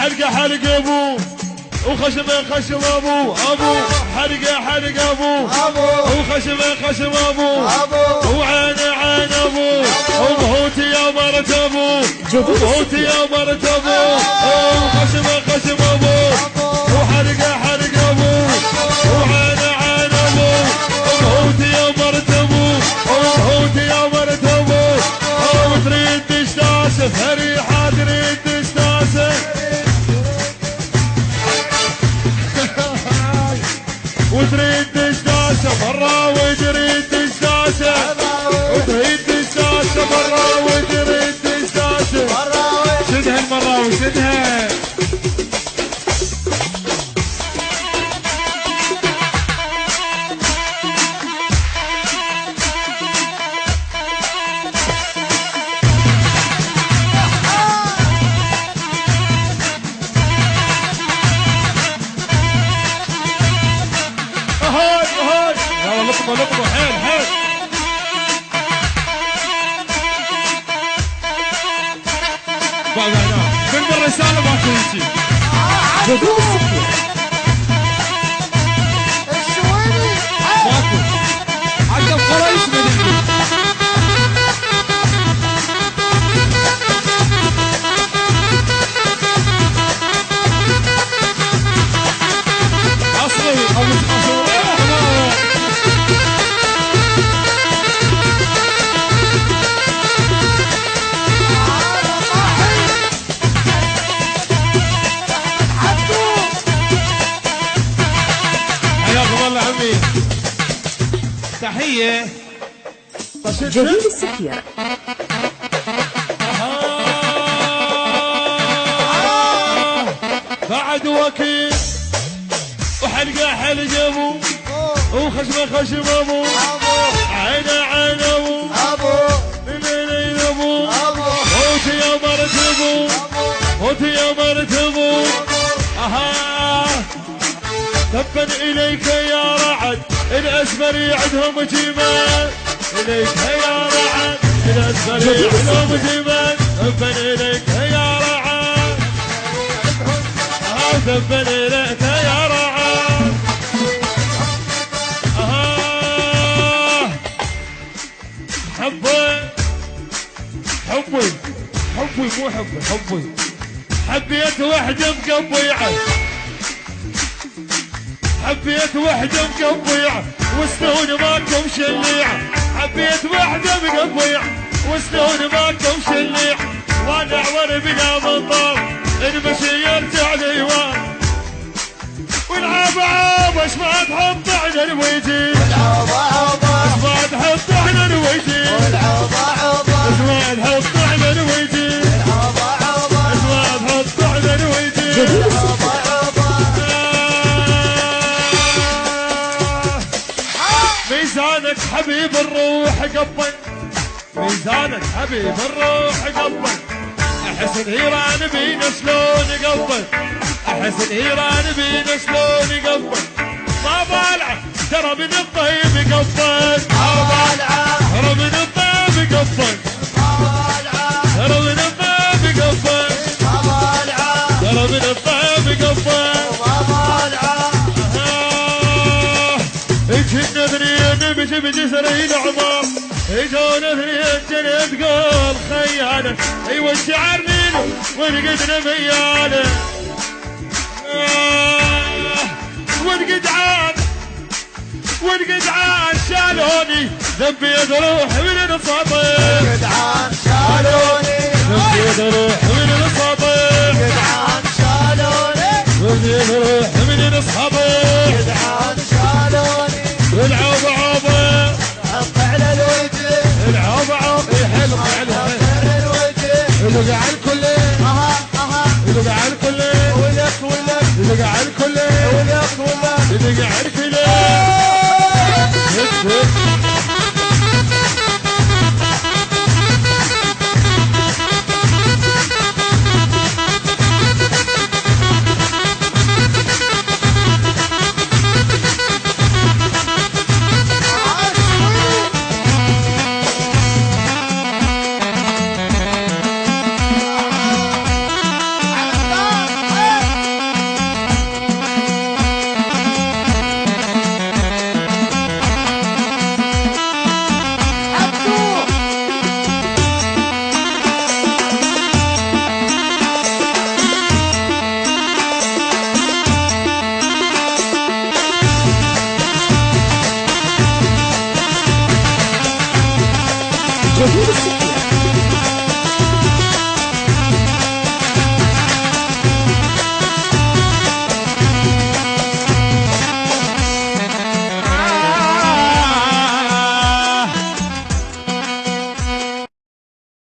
حلقة حلقة ابو وخشمه خشم ابو حلقة حلقة ابو وخشمه خشم ابو وعينه عين ابو وبهوتي يا مرت ابو وبهوتي يا مرت ابو وخشمه خشم ابو وحلقة حلقة ابو وعينه عين ابو وبهوتي يا مرت ابو وبهوتي يا مرت ابو وتريد تستاسف فريحة تريد تستاسف وتريد تستاسه برا وتريد تستاسه وتريد تستاسه برا وتريد تستاسه شدها المراوي شدها لقمة حيل حيل من بالرسالة ما تمشي جدول السكر الشويني ماكو عقب قريش مدني أصلي تحية جميل السكير بعد وكيل وحلقة حلقة ابو وخشمة خشم ابو عينه عين ابو ليلين ابو موتي يا مرت ابو موتي يا مرت ابو تبا اليك يا رعد الاسفر يعدهم جيمان اليك يا رعد الاسفر يعدهم جيمان تبا اليك يا رعد تبا اليك يا رعد حبي حبي حبي مو حبي حبي حبيت وحده مقبيعه حبيت وحده مقبيعه وسنون ماكم شليعه حبيت وحده مقبيعه وسنون ماكم شليعه وانا اعور بلا مطار المشي يرجع ليوان والعاب عاب اش ما تحط على الويجي والعاب عاب اش ما تحط على الويجي والعاب عاب اش ما تحط على الويجي والعاب عاب اش ما تحط على الويجي ميزانك حبيب الروح قبل ميزانك حبيب الروح قبل احس الهيران بينا شلون قبل احس الهيران بينا شلون قبل ما بالعه ترى من الطيب قبل ما بالعه ترى من الطيب قبل ما بالعه ترى من الطيب قبل ما بالعه ترى من الطيب قبل ما بالعه اجينا اثنين بجي بجسرين عمار اجونا اثنين جنة قول خيانة ايوه الشعر مينو ونقدنا ميانة ونقدعان شالوني ذنبي يروح من الصبر ونقدعان شالوني ذنبي يروح من الصبر ونقدعان شالوني ذنبي يروح من الصبر ونقدعان شالوني والعوب عوبه حط على الوجه العوب عوب يحل على الوجه يلقى على الكل يلقى على الكل ولك يلقى على الكل ولك يلقى على الكل